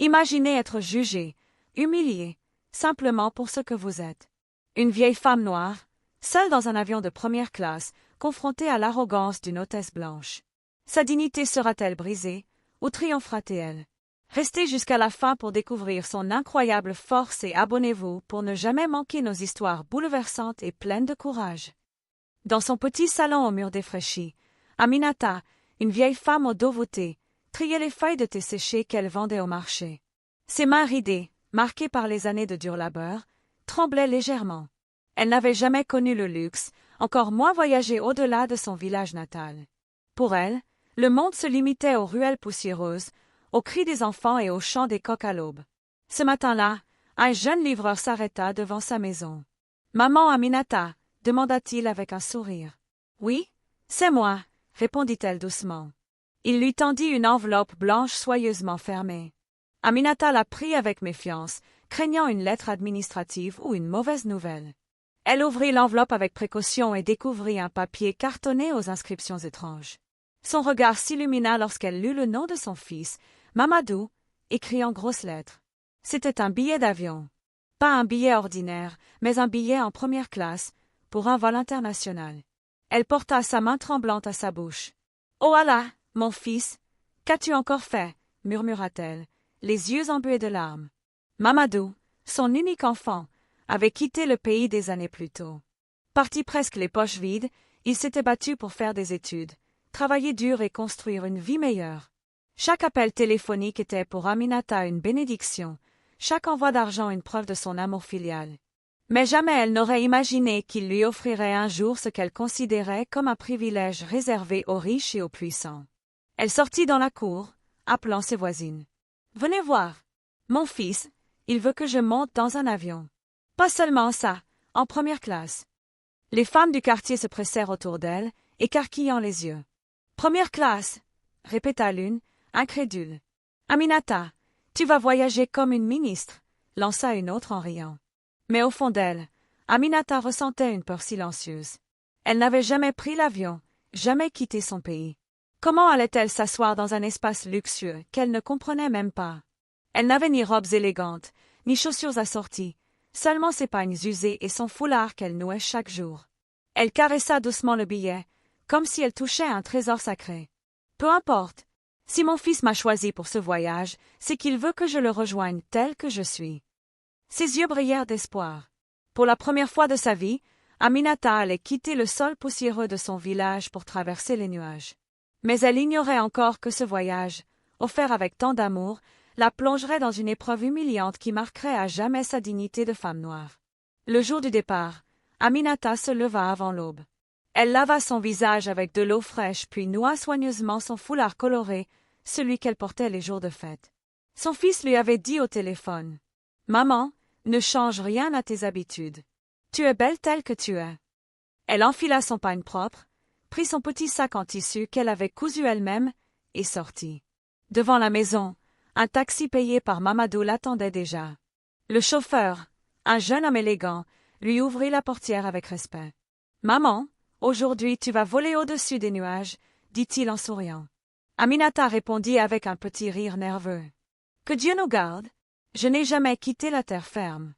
Imaginez être jugé, humilié, simplement pour ce que vous êtes. Une vieille femme noire, seule dans un avion de première classe, confrontée à l'arrogance d'une hôtesse blanche. Sa dignité sera-t-elle brisée, ou triomphera-t-elle? Restez jusqu'à la fin pour découvrir son incroyable force et abonnez-vous pour ne jamais manquer nos histoires bouleversantes et pleines de courage. Dans son petit salon aux murs défraîchis, Aminata, une vieille femme au dos voûté, triait les feuilles de thé séchées qu'elle vendait au marché. Ses mains ridées, marquées par les années de dur labeur, tremblaient légèrement. Elle n'avait jamais connu le luxe, encore moins voyagé au-delà de son village natal. Pour elle, le monde se limitait aux ruelles poussiéreuses, aux cris des enfants et aux chants des coqs à l'aube. Ce matin-là, un jeune livreur s'arrêta devant sa maison. « Maman Aminata » demanda-t-il avec un sourire. « Oui, c'est moi » répondit-elle doucement. Il lui tendit une enveloppe blanche soigneusement fermée. Aminata la prit avec méfiance, craignant une lettre administrative ou une mauvaise nouvelle. Elle ouvrit l'enveloppe avec précaution et découvrit un papier cartonné aux inscriptions étranges. Son regard s'illumina lorsqu'elle lut le nom de son fils, Mamadou, écrit en grosses lettres. C'était un billet d'avion. Pas un billet ordinaire, mais un billet en première classe, pour un vol international. Elle porta sa main tremblante à sa bouche. « Oh Allah, mon fils, qu'as-tu encore fait » murmura-t-elle, les yeux embués de larmes. Mamadou, son unique enfant, avait quitté le pays des années plus tôt. Parti presque les poches vides, il s'était battu pour faire des études, travailler dur et construire une vie meilleure. Chaque appel téléphonique était pour Aminata une bénédiction, chaque envoi d'argent une preuve de son amour filial. Mais jamais elle n'aurait imaginé qu'il lui offrirait un jour ce qu'elle considérait comme un privilège réservé aux riches et aux puissants. Elle sortit dans la cour, appelant ses voisines. « Venez voir. Mon fils, il veut que je monte dans un avion. Pas seulement ça, en première classe. » Les femmes du quartier se pressèrent autour d'elle, écarquillant les yeux. « Première classe » répéta l'une, incrédule. « Aminata, tu vas voyager comme une ministre » lança une autre en riant. Mais au fond d'elle, Aminata ressentait une peur silencieuse. Elle n'avait jamais pris l'avion, jamais quitté son pays. Comment allait-elle s'asseoir dans un espace luxueux qu'elle ne comprenait même pas? Elle n'avait ni robes élégantes, ni chaussures assorties, seulement ses pagnes usées et son foulard qu'elle nouait chaque jour. Elle caressa doucement le billet, comme si elle touchait un trésor sacré. « Peu importe. Si mon fils m'a choisi pour ce voyage, c'est qu'il veut que je le rejoigne tel que je suis. » Ses yeux brillèrent d'espoir. Pour la première fois de sa vie, Aminata allait quitter le sol poussiéreux de son village pour traverser les nuages. Mais elle ignorait encore que ce voyage, offert avec tant d'amour, la plongerait dans une épreuve humiliante qui marquerait à jamais sa dignité de femme noire. Le jour du départ, Aminata se leva avant l'aube. Elle lava son visage avec de l'eau fraîche puis noua soigneusement son foulard coloré, celui qu'elle portait les jours de fête. Son fils lui avait dit au téléphone. « Maman, ne change rien à tes habitudes. Tu es belle telle que tu es. » Elle enfila son pagne propre, prit son petit sac en tissu qu'elle avait cousu elle-même et sortit. Devant la maison, un taxi payé par Mamadou l'attendait déjà. Le chauffeur, un jeune homme élégant, lui ouvrit la portière avec respect. « Maman, aujourd'hui tu vas voler au-dessus des nuages, » dit-il en souriant. Aminata répondit avec un petit rire nerveux. « Que Dieu nous garde. Je n'ai jamais quitté la terre ferme. »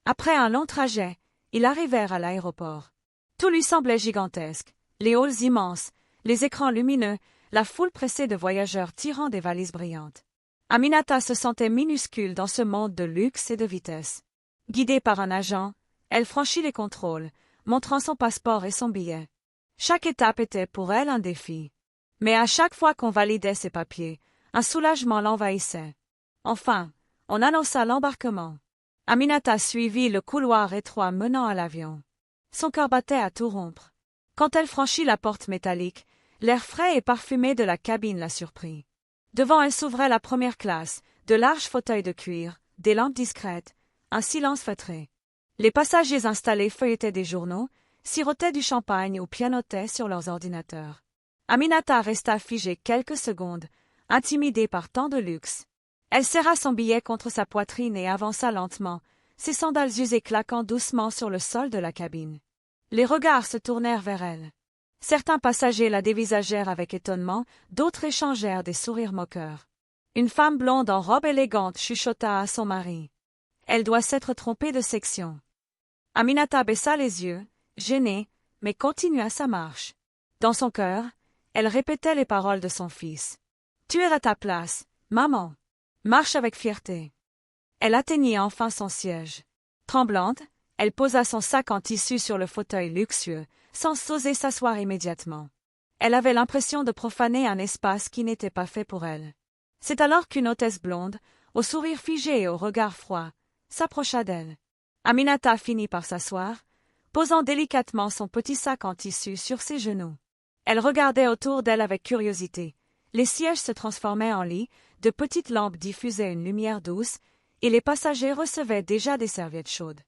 Après un long trajet, ils arrivèrent à l'aéroport. Tout lui semblait gigantesque, les halls immenses, les écrans lumineux, la foule pressée de voyageurs tirant des valises brillantes. Aminata se sentait minuscule dans ce monde de luxe et de vitesse. Guidée par un agent, elle franchit les contrôles, montrant son passeport et son billet. Chaque étape était pour elle un défi. Mais à chaque fois qu'on validait ses papiers, un soulagement l'envahissait. Enfin, on annonça l'embarquement. Aminata suivit le couloir étroit menant à l'avion. Son cœur battait à tout rompre. Quand elle franchit la porte métallique, l'air frais et parfumé de la cabine la surprit. Devant elle s'ouvrait la première classe, de larges fauteuils de cuir, des lampes discrètes, un silence feutré. Les passagers installés feuilletaient des journaux, sirotaient du champagne ou pianotaient sur leurs ordinateurs. Aminata resta figée quelques secondes, intimidée par tant de luxe. Elle serra son billet contre sa poitrine et avança lentement, ses sandales usées claquant doucement sur le sol de la cabine. Les regards se tournèrent vers elle. Certains passagers la dévisagèrent avec étonnement, d'autres échangèrent des sourires moqueurs. Une femme blonde en robe élégante chuchota à son mari. Elle doit s'être trompée de section. Aminata baissa les yeux, gênée, mais continua sa marche. Dans son cœur, elle répétait les paroles de son fils. « Tu es à ta place, maman. Marche avec fierté. » Elle atteignit enfin son siège. Tremblante, elle posa son sac en tissu sur le fauteuil luxueux, sans oser s'asseoir immédiatement. Elle avait l'impression de profaner un espace qui n'était pas fait pour elle. C'est alors qu'une hôtesse blonde, au sourire figé et au regard froid, s'approcha d'elle. Aminata finit par s'asseoir, posant délicatement son petit sac en tissu sur ses genoux. Elle regardait autour d'elle avec curiosité. Les sièges se transformaient en lits, de petites lampes diffusaient une lumière douce, et les passagers recevaient déjà des serviettes chaudes.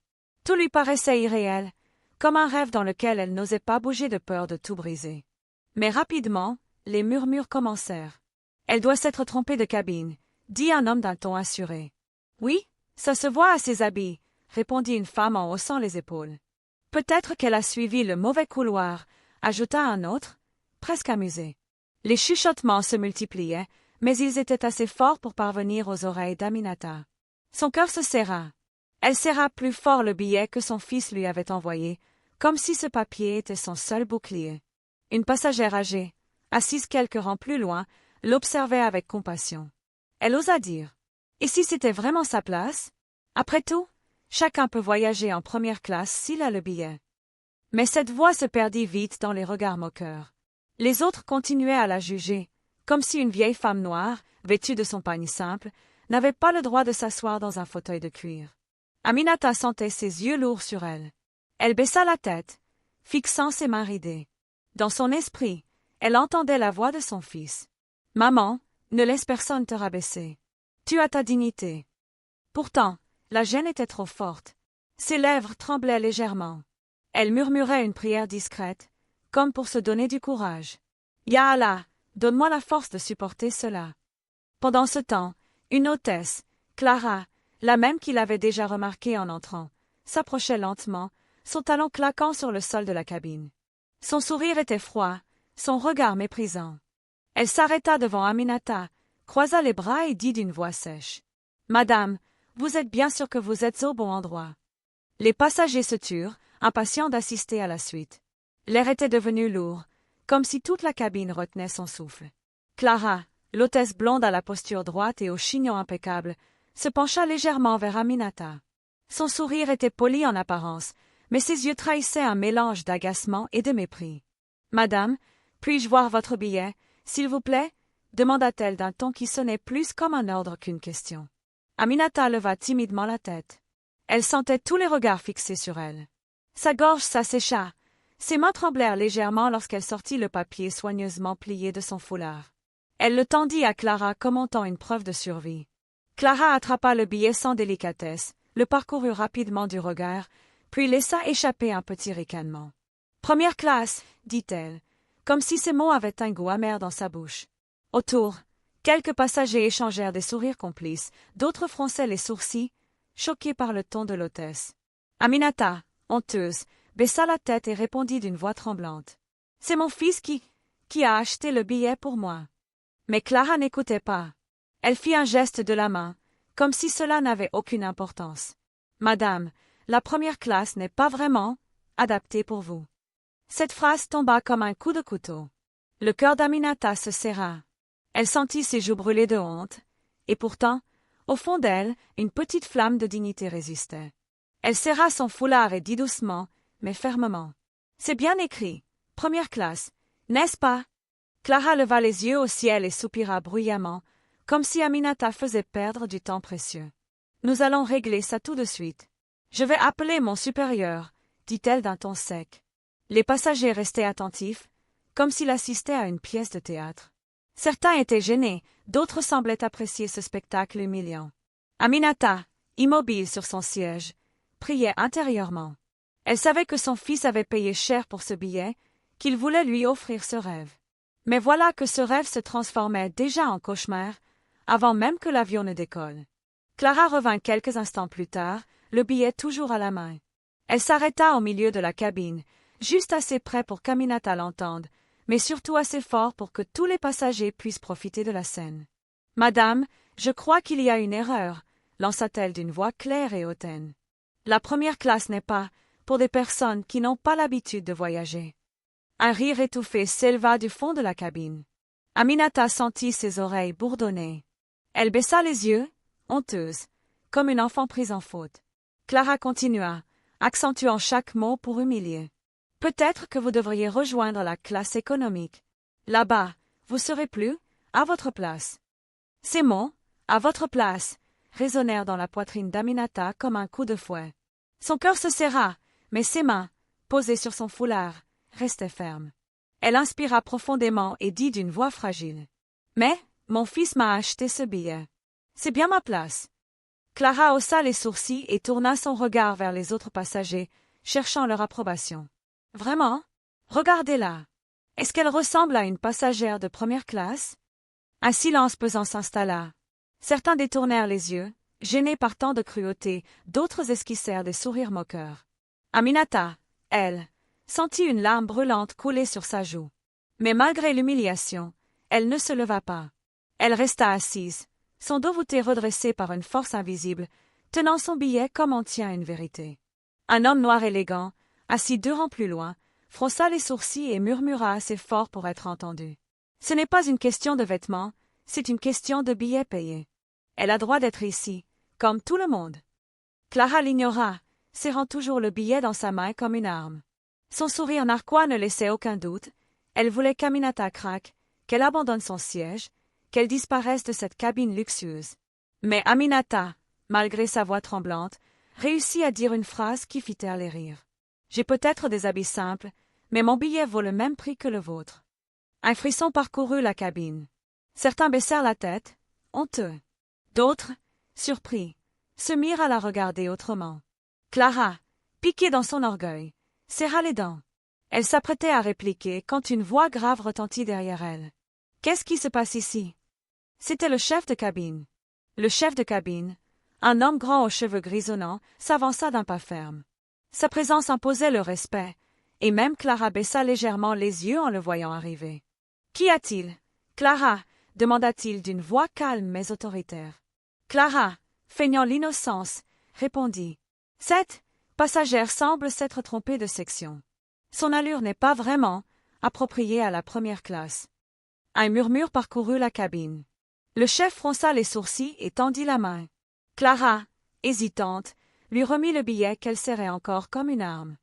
Tout lui paraissait irréel, comme un rêve dans lequel elle n'osait pas bouger de peur de tout briser. Mais rapidement, les murmures commencèrent. « Elle doit s'être trompée de cabine », dit un homme d'un ton assuré. « Oui, ça se voit à ses habits », répondit une femme en haussant les épaules. « Peut-être qu'elle a suivi le mauvais couloir », ajouta un autre, presque amusé. Les chuchotements se multipliaient, mais ils étaient assez forts pour parvenir aux oreilles d'Aminata. Son cœur se serra. Elle serra plus fort le billet que son fils lui avait envoyé, comme si ce papier était son seul bouclier. Une passagère âgée, assise quelques rangs plus loin, l'observait avec compassion. Elle osa dire « Et si c'était vraiment sa place ? Après tout, chacun peut voyager en première classe s'il a le billet. » Mais cette voix se perdit vite dans les regards moqueurs. Les autres continuaient à la juger, comme si une vieille femme noire, vêtue de son pagne simple, n'avait pas le droit de s'asseoir dans un fauteuil de cuir. Aminata sentait ses yeux lourds sur elle. Elle baissa la tête, fixant ses mains ridées. Dans son esprit, elle entendait la voix de son fils. « Maman, ne laisse personne te rabaisser. Tu as ta dignité. » Pourtant, la gêne était trop forte. Ses lèvres tremblaient légèrement. Elle murmurait une prière discrète, comme pour se donner du courage. « Ya Allah, donne-moi la force de supporter cela. » Pendant ce temps, une hôtesse, Clara, la même qu'il avait déjà remarquée en entrant, s'approchait lentement, son talon claquant sur le sol de la cabine. Son sourire était froid, son regard méprisant. Elle s'arrêta devant Aminata, croisa les bras et dit d'une voix sèche. « Madame, vous êtes bien sûre que vous êtes au bon endroit. » Les passagers se turent, impatients d'assister à la suite. L'air était devenu lourd, comme si toute la cabine retenait son souffle. Clara, l'hôtesse blonde à la posture droite et au chignon impeccable, se pencha légèrement vers Aminata. Son sourire était poli en apparence, mais ses yeux trahissaient un mélange d'agacement et de mépris. « Madame, puis-je voir votre billet, s'il vous plaît » demanda-t-elle d'un ton qui sonnait plus comme un ordre qu'une question. Aminata leva timidement la tête. Elle sentait tous les regards fixés sur elle. Sa gorge s'assécha. Ses mains tremblèrent légèrement lorsqu'elle sortit le papier soigneusement plié de son foulard. Elle le tendit à Clara commentant une preuve de survie. Clara attrapa le billet sans délicatesse, le parcourut rapidement du regard, puis laissa échapper un petit ricanement. « Première classe » dit-elle, comme si ces mots avaient un goût amer dans sa bouche. Autour, quelques passagers échangèrent des sourires complices, d'autres fronçaient les sourcils, choqués par le ton de l'hôtesse. Aminata, honteuse, baissa la tête et répondit d'une voix tremblante. « C'est mon fils qui a acheté le billet pour moi. » Mais Clara n'écoutait pas. Elle fit un geste de la main, comme si cela n'avait aucune importance. « Madame, la première classe n'est pas vraiment adaptée pour vous. » Cette phrase tomba comme un coup de couteau. Le cœur d'Aminata se serra. Elle sentit ses joues brûler de honte, et pourtant, au fond d'elle, une petite flamme de dignité résistait. Elle serra son foulard et dit doucement, mais fermement. « C'est bien écrit, première classe, n'est-ce pas ?» Clara leva les yeux au ciel et soupira bruyamment, comme si Aminata faisait perdre du temps précieux. « Nous allons régler ça tout de suite. Je vais appeler mon supérieur, » dit-elle d'un ton sec. Les passagers restaient attentifs, comme s'ils assistaient à une pièce de théâtre. Certains étaient gênés, d'autres semblaient apprécier ce spectacle humiliant. Aminata, immobile sur son siège, priait intérieurement. Elle savait que son fils avait payé cher pour ce billet, qu'il voulait lui offrir ce rêve. Mais voilà que ce rêve se transformait déjà en cauchemar, avant même que l'avion ne décolle. Clara revint quelques instants plus tard, le billet toujours à la main. Elle s'arrêta au milieu de la cabine, juste assez près pour qu'Aminata l'entende, mais surtout assez fort pour que tous les passagers puissent profiter de la scène. Madame, je crois qu'il y a une erreur, lança-t-elle d'une voix claire et hautaine. La première classe n'est pas pour des personnes qui n'ont pas l'habitude de voyager. Un rire étouffé s'éleva du fond de la cabine. Aminata sentit ses oreilles bourdonner. Elle baissa les yeux, honteuse, comme une enfant prise en faute. Clara continua, accentuant chaque mot pour humilier. Peut-être que vous devriez rejoindre la classe économique. Là-bas, vous serez plus à votre place. Ces mots, à votre place, résonnèrent dans la poitrine d'Aminata comme un coup de fouet. Son cœur se serra, mais ses mains, posées sur son foulard, restaient fermes. Elle inspira profondément et dit d'une voix fragile. « Mais, mon fils m'a acheté ce billet. C'est bien ma place. » Clara haussa les sourcils et tourna son regard vers les autres passagers, cherchant leur approbation. « Vraiment? Regardez-la. Est-ce qu'elle ressemble à une passagère de première classe? » Un silence pesant s'installa. Certains détournèrent les yeux, gênés par tant de cruauté, d'autres esquissèrent des sourires moqueurs. Aminata, elle, sentit une larme brûlante couler sur sa joue. Mais malgré l'humiliation, elle ne se leva pas. Elle resta assise, son dos voûté redressé par une force invisible, tenant son billet comme on tient une vérité. Un homme noir élégant, assis 2 rangs plus loin, fronça les sourcils et murmura assez fort pour être entendu. « Ce n'est pas une question de vêtements, c'est une question de billets payés. Elle a droit d'être ici, comme tout le monde. » Clara l'ignora, serrant toujours le billet dans sa main comme une arme. Son sourire narquois ne laissait aucun doute. Elle voulait qu'Aminata craque, qu'elle abandonne son siège, qu'elle disparaisse de cette cabine luxueuse. Mais Aminata, malgré sa voix tremblante, réussit à dire une phrase qui fit taire les rires. « J'ai peut-être des habits simples, mais mon billet vaut le même prix que le vôtre. » Un frisson parcourut la cabine. Certains baissèrent la tête, honteux. D'autres, surpris, se mirent à la regarder autrement. Clara, piquée dans son orgueil, serra les dents. Elle s'apprêtait à répliquer quand une voix grave retentit derrière elle. « Qu'est-ce qui se passe ici ?» C'était le chef de cabine. Le chef de cabine, un homme grand aux cheveux grisonnants, s'avança d'un pas ferme. Sa présence imposait le respect, et même Clara baissa légèrement les yeux en le voyant arriver. « Qu'y a-t-il, Clara ?» demanda-t-il d'une voix calme mais autoritaire. Clara, feignant l'innocence, répondit. « Cette passagère semble s'être trompée de section. Son allure n'est pas vraiment appropriée à la première classe. » Un murmure parcourut la cabine. Le chef fronça les sourcils et tendit la main. Clara, hésitante, lui remit le billet qu'elle serrait encore comme une arme.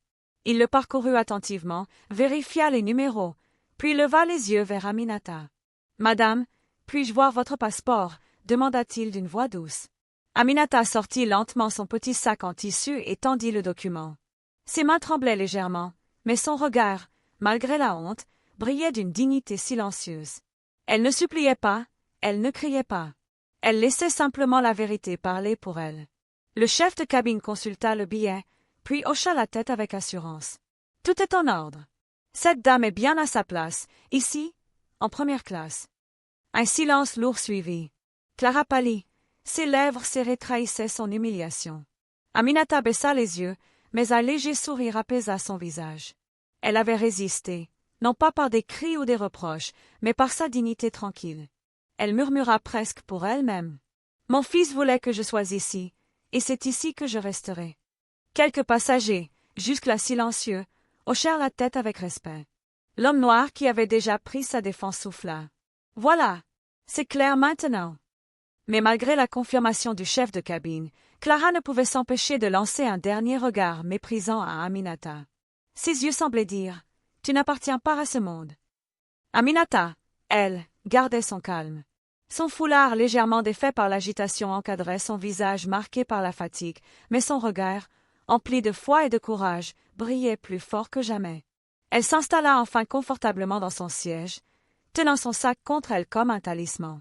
Il le parcourut attentivement, vérifia les numéros, puis leva les yeux vers Aminata. « Madame, puis-je voir votre passeport ?» demanda-t-il d'une voix douce. Aminata sortit lentement son petit sac en tissu et tendit le document. Ses mains tremblaient légèrement, mais son regard, malgré la honte, brillait d'une dignité silencieuse. Elle ne suppliait pas, elle ne criait pas. Elle laissait simplement la vérité parler pour elle. Le chef de cabine consulta le billet, puis hocha la tête avec assurance. « Tout est en ordre. Cette dame est bien à sa place, ici, en première classe. » Un silence lourd suivit. Clara pâlit, ses lèvres serrées trahissaient son humiliation. Aminata baissa les yeux, mais un léger sourire apaisa son visage. Elle avait résisté, non pas par des cris ou des reproches, mais par sa dignité tranquille. Elle murmura presque pour elle-même. « Mon fils voulait que je sois ici, et c'est ici que je resterai. » Quelques passagers, jusque-là silencieux, hochèrent la tête avec respect. L'homme noir qui avait déjà pris sa défense souffla. « Voilà, c'est clair maintenant. » Mais malgré la confirmation du chef de cabine, Clara ne pouvait s'empêcher de lancer un dernier regard méprisant à Aminata. Ses yeux semblaient dire « Tu n'appartiens pas à ce monde. » Aminata, elle, gardait son calme. Son foulard légèrement défait par l'agitation encadrait son visage marqué par la fatigue, mais son regard, empli de foi et de courage, brillait plus fort que jamais. Elle s'installa enfin confortablement dans son siège, tenant son sac contre elle comme un talisman.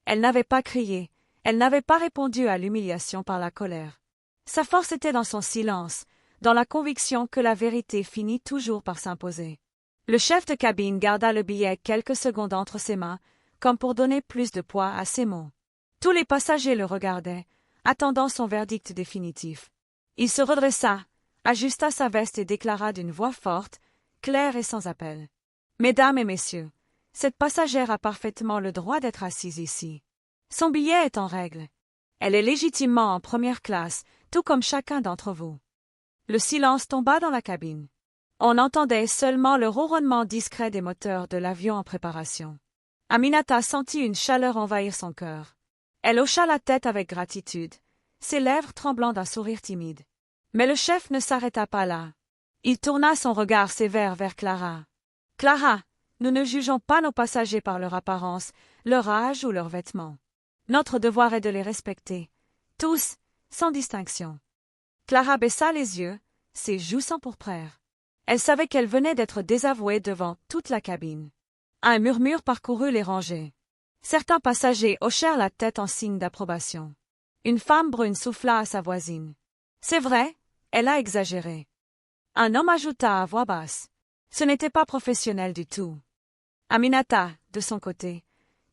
Elle n'avait pas crié, elle n'avait pas répondu à l'humiliation par la colère. Sa force était dans son silence, dans la conviction que la vérité finit toujours par s'imposer. Le chef de cabine garda le billet quelques secondes entre ses mains, comme pour donner plus de poids à ses mots. Tous les passagers le regardaient, attendant son verdict définitif. Il se redressa, ajusta sa veste et déclara d'une voix forte, claire et sans appel. « Mesdames et messieurs, cette passagère a parfaitement le droit d'être assise ici. Son billet est en règle. Elle est légitimement en première classe, tout comme chacun d'entre vous. Le silence tomba dans la cabine. On entendait seulement le ronronnement discret des moteurs de l'avion en préparation. Aminata sentit une chaleur envahir son cœur. Elle hocha la tête avec gratitude, ses lèvres tremblant d'un sourire timide. Mais le chef ne s'arrêta pas là. Il tourna son regard sévère vers Clara. « Clara, nous ne jugeons pas nos passagers par leur apparence, leur âge ou leurs vêtements. Notre devoir est de les respecter, tous, sans distinction. » Clara baissa les yeux, ses joues s'empourprèrent. Elle savait qu'elle venait d'être désavouée devant toute la cabine. Un murmure parcourut les rangées. Certains passagers hochèrent la tête en signe d'approbation. Une femme brune souffla à sa voisine. « C'est vrai, elle a exagéré. » Un homme ajouta à voix basse. Ce n'était pas professionnel du tout. Aminata, de son côté,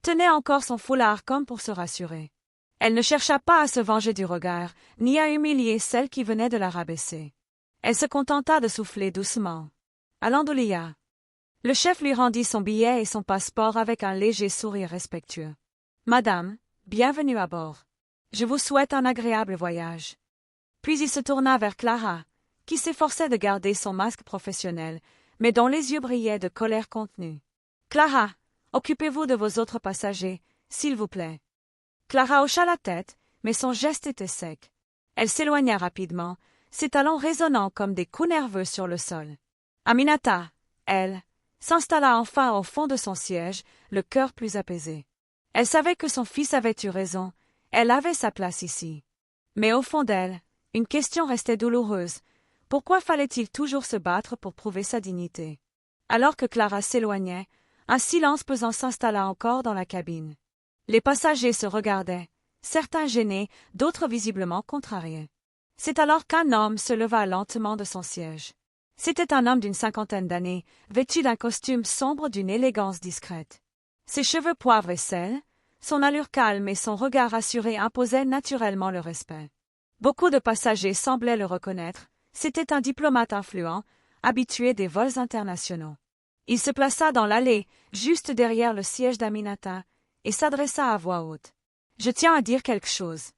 tenait encore son foulard comme pour se rassurer. Elle ne chercha pas à se venger du regard, ni à humilier celle qui venait de la rabaisser. Elle se contenta de souffler doucement. Allons-y. Le chef lui rendit son billet et son passeport avec un léger sourire respectueux. « Madame, bienvenue à bord. Je vous souhaite un agréable voyage. » Puis il se tourna vers Clara, qui s'efforçait de garder son masque professionnel, mais dont les yeux brillaient de colère contenue. « Clara, occupez-vous de vos autres passagers, s'il vous plaît. » Clara hocha la tête, mais son geste était sec. Elle s'éloigna rapidement, ses talons résonnant comme des coups nerveux sur le sol. Aminata, elle, s'installa enfin au fond de son siège, le cœur plus apaisé. Elle savait que son fils avait eu raison, elle avait sa place ici. Mais au fond d'elle, une question restait douloureuse. Pourquoi fallait-il toujours se battre pour prouver sa dignité? Alors que Clara s'éloignait, un silence pesant s'installa encore dans la cabine. Les passagers se regardaient, certains gênés, d'autres visiblement contrariés. C'est alors qu'un homme se leva lentement de son siège. C'était un homme d'une cinquantaine d'années, vêtu d'un costume sombre d'une élégance discrète. Ses cheveux poivre et sel, son allure calme et son regard assuré imposaient naturellement le respect. Beaucoup de passagers semblaient le reconnaître. C'était un diplomate influent, habitué des vols internationaux. Il se plaça dans l'allée, juste derrière le siège d'Aminata, et s'adressa à voix haute. « Je tiens à dire quelque chose. »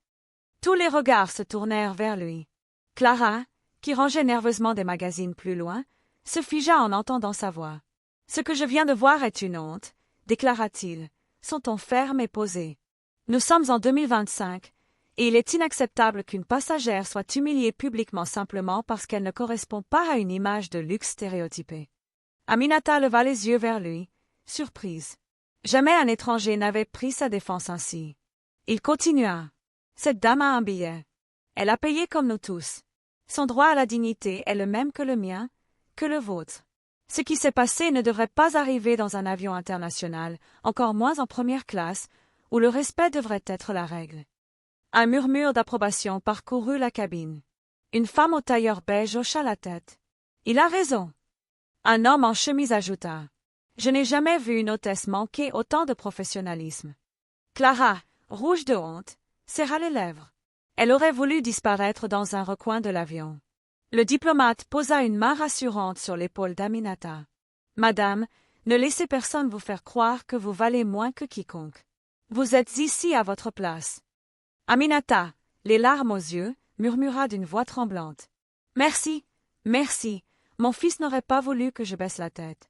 Tous les regards se tournèrent vers lui. Clara, qui rangeait nerveusement des magazines plus loin, se figea en entendant sa voix. « Ce que je viens de voir est une honte, » déclara-t-il, son ton ferme et posé. « Nous sommes en 2025, et il est inacceptable qu'une passagère soit humiliée publiquement simplement parce qu'elle ne correspond pas à une image de luxe stéréotypée. » Aminata leva les yeux vers lui, surprise. Jamais un étranger n'avait pris sa défense ainsi. Il continua. « Cette dame a un billet. Elle a payé comme nous tous. Son droit à la dignité est le même que le mien, que le vôtre. Ce qui s'est passé ne devrait pas arriver dans un avion international, encore moins en première classe, où le respect devrait être la règle. » Un murmure d'approbation parcourut la cabine. Une femme au tailleur beige hocha la tête. « Il a raison. » Un homme en chemise ajouta. « Je n'ai jamais vu une hôtesse manquer autant de professionnalisme. » Clara, rouge de honte, serra les lèvres. Elle aurait voulu disparaître dans un recoin de l'avion. Le diplomate posa une main rassurante sur l'épaule d'Aminata. « Madame, ne laissez personne vous faire croire que vous valez moins que quiconque. Vous êtes ici à votre place. » Aminata, les larmes aux yeux, murmura d'une voix tremblante. « Merci, merci, mon fils n'aurait pas voulu que je baisse la tête. »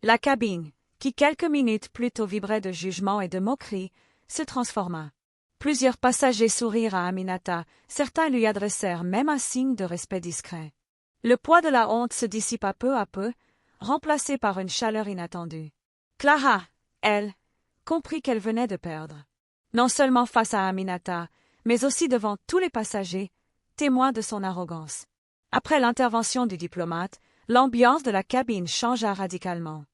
La cabine, qui quelques minutes plus tôt vibrait de jugement et de moquerie, se transforma. Plusieurs passagers sourirent à Aminata, certains lui adressèrent même un signe de respect discret. Le poids de la honte se dissipa peu à peu, remplacé par une chaleur inattendue. Clara, elle, comprit qu'elle venait de perdre. Non seulement face à Aminata, mais aussi devant tous les passagers, témoins de son arrogance. Après l'intervention du diplomate, l'ambiance de la cabine changea radicalement.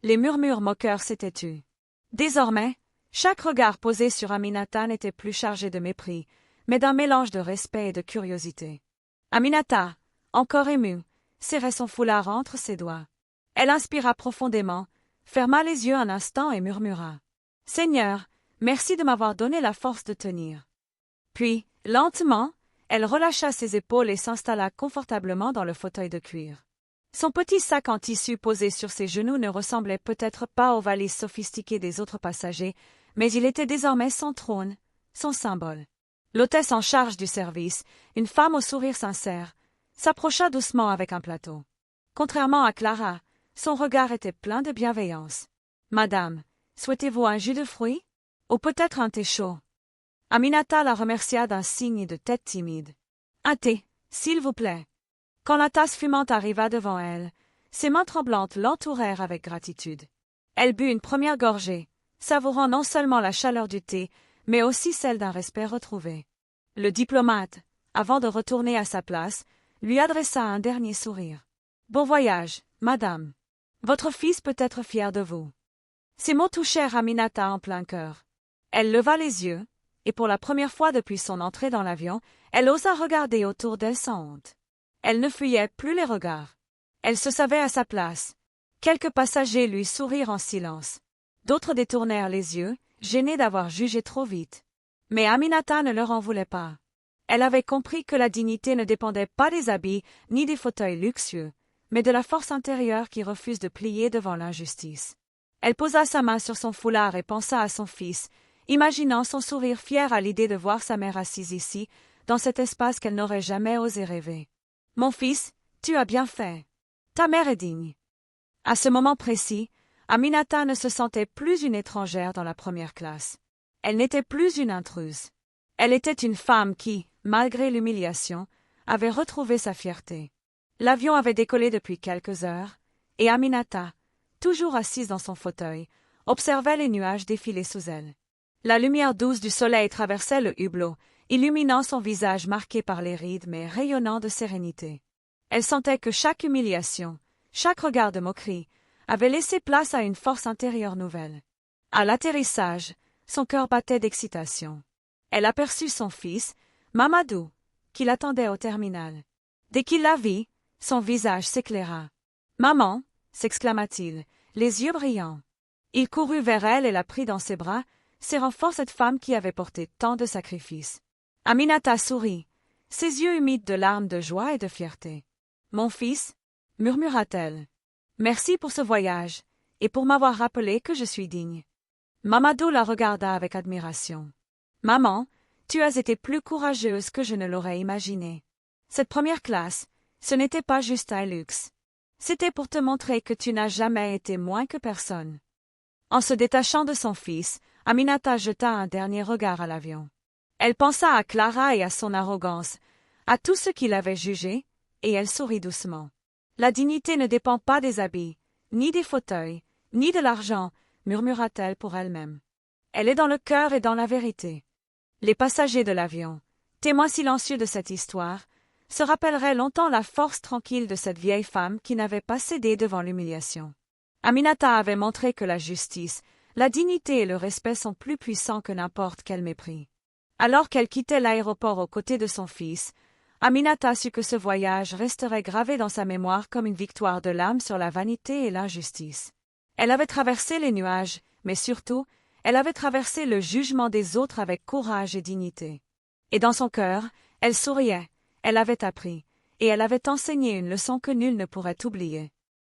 Les murmures moqueurs s'étaient tus. Désormais, chaque regard posé sur Aminata n'était plus chargé de mépris, mais d'un mélange de respect et de curiosité. Aminata, encore émue, serrait son foulard entre ses doigts. Elle inspira profondément, ferma les yeux un instant et murmura. « Seigneur, merci de m'avoir donné la force de tenir. » Puis, lentement, elle relâcha ses épaules et s'installa confortablement dans le fauteuil de cuir. Son petit sac en tissu posé sur ses genoux ne ressemblait peut-être pas aux valises sophistiquées des autres passagers, mais il était désormais son trône, son symbole. L'hôtesse en charge du service, une femme au sourire sincère, s'approcha doucement avec un plateau. Contrairement à Clara, son regard était plein de bienveillance. « Madame, souhaitez-vous un jus de fruits? Ou peut-être un thé chaud ?» Aminata la remercia d'un signe de tête timide. « Un thé, s'il vous plaît. » Quand la tasse fumante arriva devant elle, ses mains tremblantes l'entourèrent avec gratitude. Elle but une première gorgée, savourant non seulement la chaleur du thé, mais aussi celle d'un respect retrouvé. Le diplomate, avant de retourner à sa place, lui adressa un dernier sourire. « Bon voyage, madame. Votre fils peut être fier de vous. » Ces mots touchèrent Aminata en plein cœur. Elle leva les yeux, et pour la première fois depuis son entrée dans l'avion, elle osa regarder autour d'elle sans honte. Elle ne fuyait plus les regards. Elle se savait à sa place. Quelques passagers lui sourirent en silence. D'autres détournèrent les yeux, gênés d'avoir jugé trop vite. Mais Aminata ne leur en voulait pas. Elle avait compris que la dignité ne dépendait pas des habits ni des fauteuils luxueux, mais de la force intérieure qui refuse de plier devant l'injustice. Elle posa sa main sur son foulard et pensa à son fils, imaginant son sourire fier à l'idée de voir sa mère assise ici, dans cet espace qu'elle n'aurait jamais osé rêver. « Mon fils, tu as bien fait. Ta mère est digne. » À ce moment précis, Aminata ne se sentait plus une étrangère dans la première classe. Elle n'était plus une intruse. Elle était une femme qui, malgré l'humiliation, avait retrouvé sa fierté. L'avion avait décollé depuis quelques heures, et Aminata, toujours assise dans son fauteuil, observait les nuages défiler sous elle. La lumière douce du soleil traversait le hublot, illuminant son visage marqué par les rides mais rayonnant de sérénité. Elle sentait que chaque humiliation, chaque regard de moquerie, avait laissé place à une force intérieure nouvelle. À l'atterrissage, son cœur battait d'excitation. Elle aperçut son fils, Mamadou, qui l'attendait au terminal. Dès qu'il la vit, son visage s'éclaira. « Maman !» s'exclama-t-il, les yeux brillants. Il courut vers elle et la prit dans ses bras, serrant fort cette femme qui avait porté tant de sacrifices. Aminata sourit, ses yeux humides de larmes de joie et de fierté. « Mon fils » murmura-t-elle. « Merci pour ce voyage, et pour m'avoir rappelé que je suis digne. » Mamadou la regarda avec admiration. « Maman, tu as été plus courageuse que je ne l'aurais imaginé. Cette première classe, ce n'était pas juste un luxe. C'était pour te montrer que tu n'as jamais été moins que personne. » En se détachant de son fils, Aminata jeta un dernier regard à l'avion. Elle pensa à Clara et à son arrogance, à tout ce qu'il avait jugé, et elle sourit doucement. La dignité ne dépend pas des habits, ni des fauteuils, ni de l'argent, murmura-t-elle pour elle-même. Elle est dans le cœur et dans la vérité. Les passagers de l'avion, témoins silencieux de cette histoire, se rappelleraient longtemps la force tranquille de cette vieille femme qui n'avait pas cédé devant l'humiliation. Aminata avait montré que la justice, la dignité et le respect sont plus puissants que n'importe quel mépris. Alors qu'elle quittait l'aéroport aux côtés de son fils, Aminata sut que ce voyage resterait gravé dans sa mémoire comme une victoire de l'âme sur la vanité et l'injustice. Elle avait traversé les nuages, mais surtout, elle avait traversé le jugement des autres avec courage et dignité. Et dans son cœur, elle souriait, elle avait appris, et elle avait enseigné une leçon que nul ne pourrait oublier.